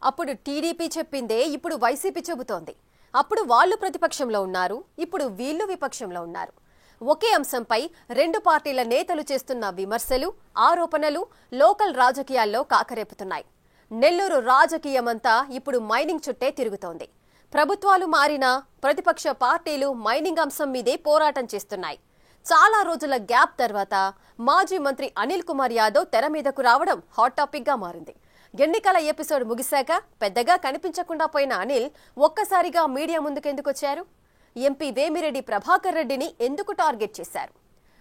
అప్పుడు టీడీపీ చెప్పిందే ఇప్పుడు వైసీపీ చెబుతోంది. అప్పుడు వాళ్ళు ప్రతిపక్షంలో ఉన్నారు, ఇప్పుడు వీళ్ళు విపక్షంలో ఉన్నారు. ఒకే అంశంపై రెండు పార్టీల నేతలు చేస్తున్న విమర్శలు, ఆరోపణలు లోకల్ రాజకీయాల్లో కాకరేపుతున్నాయి. నెల్లూరు రాజకీయమంతా ఇప్పుడు మైనింగ్ చుట్టే తిరుగుతోంది. ప్రభుత్వాలు మారినా ప్రతిపక్ష పార్టీలు మైనింగ్ అంశం మీదే పోరాటం చేస్తున్నాయి. చాలా రోజుల గ్యాప్ తర్వాత మాజీ మంత్రి అనిల్ కుమార్ యాదవ్ తెర మీదకు రావడం హాట్ టాపిక్ గా మారింది. ఎన్నికల ఎపిసోడ్ ముగిశాక పెద్దగా కనిపించకుండా పోయిన అనిల్ ఒక్కసారిగా మీడియా ముందుకెందుకొచ్చారు? ఎంపీ వేమిరెడ్డి ప్రభాకర్ రెడ్డిని ఎందుకు టార్గెట్ చేశారు?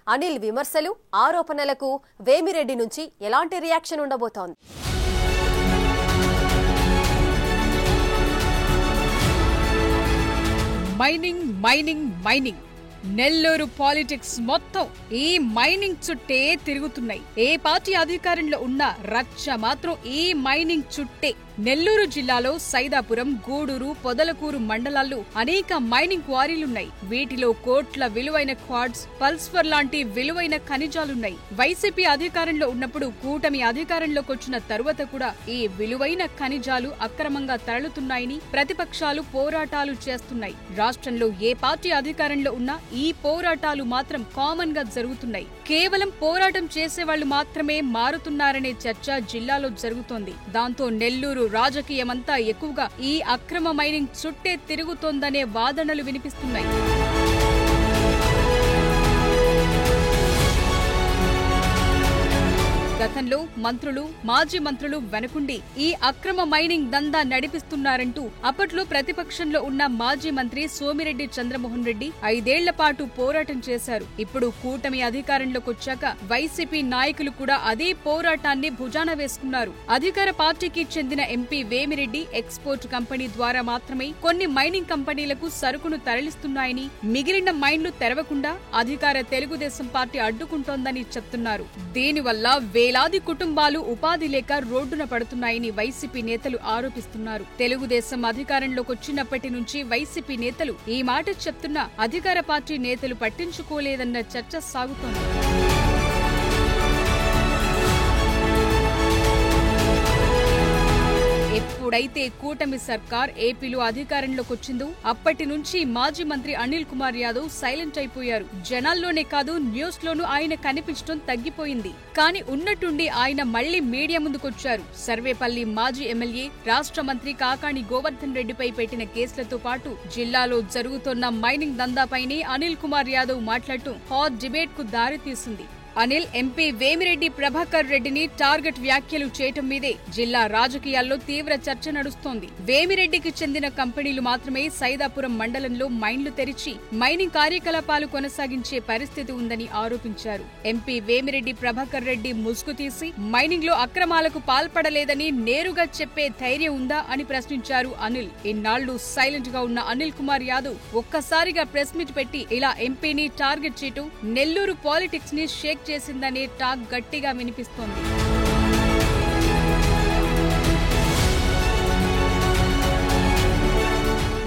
అనిల్ విమర్శలు, ఆరోపణలకు వేమిరెడ్డి నుంచి ఎలాంటి రియాక్షన్ ఉండబోతోంది? Mining mining mining Nellore politics మొత్తం ఈ మైనింగ్ చుట్టే తిరుగుతున్నాయి. ఏ పార్టీ అధికారంలో ఉన్నా రచ్చ మాత్రం ఈ మైనింగ్ చుట్టే. నెల్లూరు జిల్లాలో సైదాపురం, గూడూరు, పొదలకూరు మండలాల్లో అనేక మైనింగ్ క్వారీలున్నాయి. వీటిలో కోట్ల విలువైన క్వార్ట్జ్, పల్స్ఫర్ లాంటి విలువైన ఖనిజాలున్నాయి. వైసీపీ అధికారంలో ఉన్నప్పుడు, కూటమి అధికారంలోకి వచ్చిన తరువాత కూడా ఈ విలువైన ఖనిజాలు అక్రమంగా తరలుతున్నాయని ప్రతిపక్షాలు పోరాటాలు చేస్తున్నాయి. రాష్ట్రంలో ఏ పార్టీ అధికారంలో ఉన్నా ఈ పోరాటాలు మాత్రం కామన్ గా జరుగుతున్నాయి. కేవలం పోరాటం చేసేవాళ్లు మాత్రమే మారుతున్నారనే చర్చ జిల్లాలో జరుగుతోంది. దాంతో నెల్లూరు రాజకీయమంతా ఎక్కువగా ఈ అక్రమ మైనింగ్ చుట్టే తిరుగుతోందనే వాదనలు వినిపిస్తున్నాయి. గతంలో మంత్రులు, మాజీ మంత్రులు వెనకుండి ఈ అక్రమ మైనింగ్ దందా నడిపిస్తున్నారంటూ అప్పట్లో ప్రతిపక్షంలో ఉన్న మాజీ మంత్రి సోమిరెడ్డి చంద్రమోహన్ రెడ్డి 5 ఏళ్ల పాటు పోరాటం చేశారు. ఇప్పుడు కూటమి అధికారంలోకొచ్చాక వైసీపీ నాయకులు కూడా అదే పోరాటాన్ని భుజాన వేసుకున్నారు. అధికార పార్టీకి చెందిన ఎంపీ వేమిరెడ్డి ఎక్స్పోర్ట్ కంపెనీ ద్వారా మాత్రమే కొన్ని మైనింగ్ కంపెనీలకు సరుకును తరలిస్తున్నాయని, మిగిలిన మైన్లు తెరవకుండా అధికార తెలుగుదేశం పార్టీ అడ్డుకుంటోందని చెప్తున్నారు. దీనివల్ల వేలాది కుటుంబాలు ఉపాధి లేక రోడ్డున పడుతున్నాయని వైసీపీ నేతలు ఆరోపిస్తున్నారు. తెలుగుదేశం అధికారంలోకొచ్చినప్పటి నుంచి వైసీపీ నేతలు ఈ మాట చెప్తున్నా అధికార పార్టీ నేతలు పట్టించుకోలేదన్న చర్చ సాగుతోంది. ఎప్పుడైతే కూటమి సర్కార్ ఏపీలో అధికారంలోకొచ్చిందో అప్పటి నుంచి మాజీ మంత్రి అనిల్ కుమార్ యాదవ్ సైలెంట్ అయిపోయారు. జనాల్లోనే కాదు, న్యూస్ లోనూ ఆయన కనిపించడం తగ్గిపోయింది. కానీ ఉన్నట్టుండి ఆయన మళ్లీ మీడియా ముందుకొచ్చారు. సర్వేపల్లి మాజీ ఎమ్మెల్యే, రాష్ట్ర మంత్రి కాకాణి గోవర్ధన్ రెడ్డిపై పెట్టిన కేసులతో పాటు జిల్లాలో జరుగుతున్న మైనింగ్ దందాపైనే అనిల్ కుమార్ యాదవ్ మాట్లాడటం హాట్ డిబేట్ కు దారితీసింది. అనిల్ ఎంపీ వేమిరెడ్డి ప్రభాకర్ రెడ్డిని టార్గెట్ వ్యాఖ్యలు చేయటం మీదే జిల్లా రాజకీయాల్లో తీవ్ర చర్చ నడుస్తోంది. వేమిరెడ్డికి చెందిన కంపెనీలు మాత్రమే సైదాపురం మండలంలో మైన్లు తెరిచి మైనింగ్ కార్యకలాపాలు కొనసాగించే పరిస్థితి ఉందని ఆరోపించారు. ఎంపీ వేమిరెడ్డి ప్రభాకర్ రెడ్డి ముసుగు తీసి మైనింగ్ లో అక్రమాలకు పాల్పడలేదని నేరుగా చెప్పే ధైర్యం ఉందా అని ప్రశ్నించారు అనిల్. ఇన్నాళ్లు సైలెంట్ గా ఉన్న అనిల్ కుమార్ యాదవ్ ఒక్కసారిగా ప్రెస్ మీట్ పెట్టి ఇలా ఎంపీని టార్గెట్ చేయటం నెల్లూరు పాలిటిక్స్ ని షేక్ చేసిందనే టాక్ గట్టిగా వినిపిస్తోంది.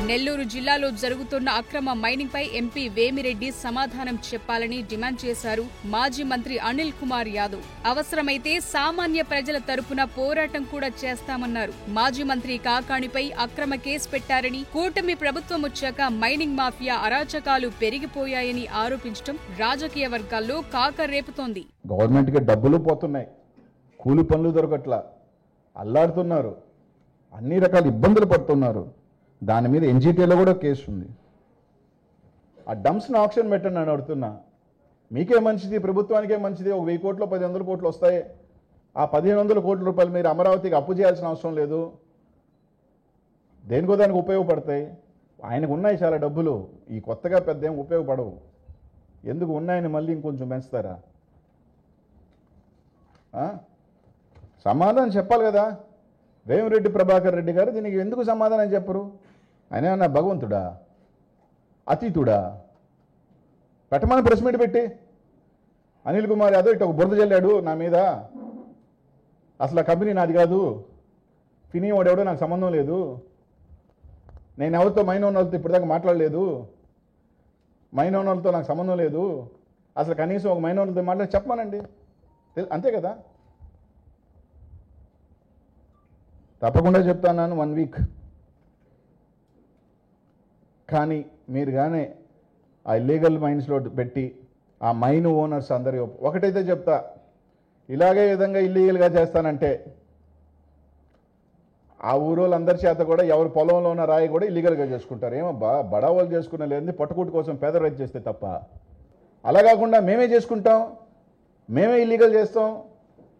నెల్లూరు జిల్లాలో జరుగుతున్న అక్రమ మైనింగ్ పై ఎంపీ వేమిరెడ్డి సమాధానం చెప్పాలని డిమాండ్ చేశారు మాజీ మంత్రి అనిల్ కుమార్ యాదవ్. అవసరమైతే సామాన్య ప్రజల తరపున పోరాటం కూడా చేస్తామన్నారు. మాజీ మంత్రి కాకాణిపై అక్రమ కేసు పెట్టారని, కూటమి ప్రభుత్వం వచ్చాక మైనింగ్ మాఫియా అరాచకాలు పెరిగిపోయాయని ఆరోపించడం రాజకీయ వర్గాల్లో కాకరేపుతోంది. గవర్నమెంట్ కి డబ్బులు పోతున్నాయి, కూలి పనులు దొరకట్లా, అల్లాడుతున్నారు, అన్ని రకాల ఇబ్బందులు పడుతున్నారు. దాని మీద ఎన్జిటీలో కూడా కేసు ఉంది. ఆ డంప్స్ని ఆక్షన్ పెట్టండి అని అడుగుతున్నా. మీకే మంచిది, ప్రభుత్వానికే మంచిది. ఒక 1000 కోట్లు 1500 కోట్లు వస్తాయి. ఆ 1500 కోట్ల రూపాయలు మీరు అమరావతికి అప్పు చేయాల్సిన అవసరం లేదు, దేనికో దానికి ఉపయోగపడతాయి. ఆయనకు ఉన్నాయి చాలా డబ్బులు, ఈ కొత్తగా పెద్ద ఏం ఉపయోగపడవు. ఎందుకు ఉన్నాయని మళ్ళీ ఇంకొంచెం పెంచుతారా? సమాధానం చెప్పాలి కదా. వేమిరెడ్డి ప్రభాకర్ రెడ్డి గారు దీనికి ఎందుకు సమాధానం చెప్పరు? ఆయన నా భగవంతుడా, అతీతుడా? పెట్టమని ప్రెస్ మీట్ పెట్టి అనిల్ కుమార్ యాదవ్ ఇటు ఒక బురద జల్లాడు నా మీద, అసలు ఆ కంపెనీ నాది కాదు, ఫినీ వాడెవడో నాకు సంబంధం లేదు, నేను ఎవరితో మైన్ ఓనర్లతో ఇప్పటిదాకా మాట్లాడలేదు, మైన్ ఓనర్లతో నాకు సంబంధం లేదు, అసలు కనీసం ఒక మైన్ ఓనర్లతో మాట్లాడి చెప్పమానండి, అంతే కదా. తప్పకుండా చెప్తాను 1 వీక్. కానీ మీరు కానీ ఆ ఇల్లీగల్ మైన్స్లో పెట్టి ఆ మైన్ ఓనర్స్ అందరి ఒకటైతే చెప్తా, ఇలాగే విధంగా ఇల్లీగల్గా చేస్తానంటే ఆ ఊరోళ్ళందరి చేత కూడా ఎవరి పొలంలో ఉన్న రాయి కూడా ఇల్లీగల్గా చేసుకుంటారు. ఏమబ్బా బడావాళ్ళు చేసుకునే లేదండి పట్టుకూటు కోసం పేద రైతు చేస్తే తప్ప. అలా కాకుండా మేమే చేసుకుంటాం, మేమే ఇల్లీగల్ చేస్తాం,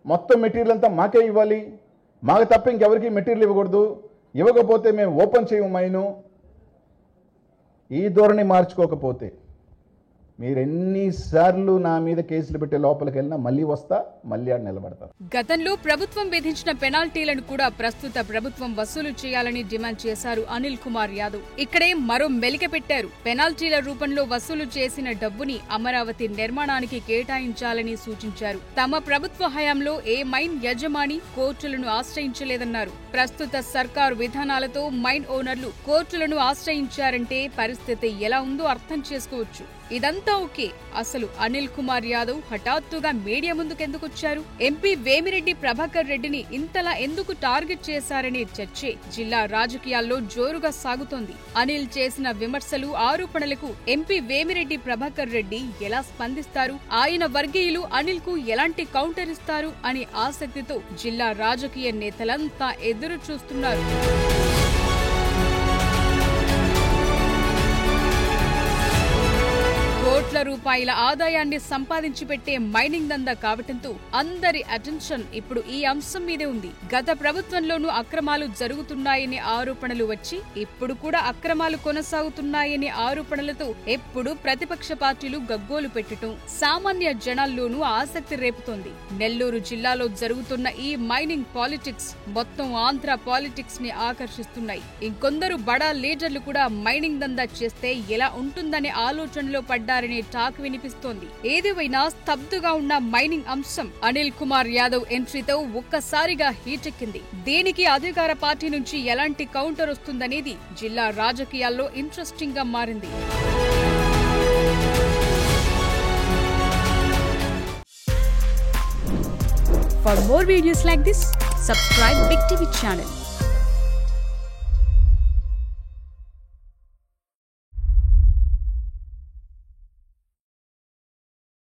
మొత్తం మెటీరియల్ అంతా మాకే ఇవ్వాలి, మాకు తప్ప ఇంకెవరికి మెటీరియల్ ఇవ్వకూడదు, ఇవ్వకపోతే మేము ఓపెన్ చేయము మైను. ఈ ధోరణి మార్చుకోకపోతే మీరు ఎన్నిసార్లు నా మీద కేసులు పెట్టే లోపలికి వెళ్ళినా మళ్ళీ వస్తా, మళ్ళీ ఆడ నిలబడతా. గతంలో ప్రభుత్వం విధించిన పెనాల్టీలను కూడా ప్రస్తుత ప్రభుత్వం వసూలు చేయాలని డిమాండ్ చేశారు అనిల్ కుమార్ యాదవ్. ఇక్కడే మరో మెలిక పెట్టారు. పెనాల్టీల రూపంలో వసూలు చేసిన డబ్బుని అమరావతి నిర్మాణానికి కేటాయించాలని సూచించారు. తమ ప్రభుత్వ హయాంలో ఏ మైన్ యజమాని కోర్టులను ఆశ్రయించలేదన్నారు. ప్రస్తుత సర్కారు విధానాలతో మైన్ ఓనర్లు కోర్టులను ఆశ్రయించారంటే పరిస్థితి ఎలా ఉందో అర్థం చేసుకోవచ్చు. ఇదంతా ఓకే, అసలు అనిల్ కుమార్ యాదవ్ హఠాత్తుగా మీడియా ముందుకెందుకొచ్చారు? ఎంపీ వేమిరెడ్డి ప్రభాకర్ రెడ్డిని ఇంతలా ఎందుకు టార్గెట్ చేశారనే చర్చే జిల్లా రాజకీయాల్లో జోరుగా సాగుతోంది. అనిల్ చేసిన విమర్శలు, ఆరోపణలకు ఎంపీ వేమిరెడ్డి ప్రభాకర్ రెడ్డి ఎలా స్పందిస్తారు, ఆయన వర్గీయులు అనిల్ కు ఎలాంటి కౌంటర్ ఇస్తారు అనే ఆసక్తితో జిల్లా రాజకీయ నేతలంతా ఎదురు చూస్తున్నారు. కోట్ల రూపాయల ఆదాయాన్ని సంపాదించి పెట్టే మైనింగ్ దందా కావటంతో అందరి అటెన్షన్ ఇప్పుడు ఈ అంశం మీదే ఉంది. గత ప్రభుత్వంలోనూ అక్రమాలు జరుగుతున్నాయనే ఆరోపణలు వచ్చి ఇప్పుడు కూడా అక్రమాలు కొనసాగుతున్నాయనే ఆరోపణలతో ఎప్పుడు ప్రతిపక్ష పార్టీలు గగ్గోలు పెట్టడం సామాన్య జనాల్లోనూ ఆసక్తి రేపుతోంది. నెల్లూరు జిల్లాలో జరుగుతున్న ఈ మైనింగ్ పాలిటిక్స్ మొత్తం ఆంధ్ర పాలిటిక్స్ ని ఆకర్షిస్తున్నాయి. ఇంకొందరు బడా లీడర్లు కూడా మైనింగ్ దందా చేస్తే ఎలా ఉంటుందనే ఆలోచనలో పడ్డారనే టాక్ వినిపిస్తోంది. ఏదేమైనా స్తబ్దుగా ఉన్న మైనింగ్ అంశం అనిల్ కుమార్ యాదవ్ ఎంట్రీతో ఒక్కసారిగా హీటెక్కింది. దీనికి అధికార పార్టీ నుంచి ఎలాంటి కౌంటర్ వస్తుందనేది జిల్లా రాజకీయాల్లో ఇంట్రెస్టింగ్ గా మారింది. For more videos like this, subscribe Big TV channel.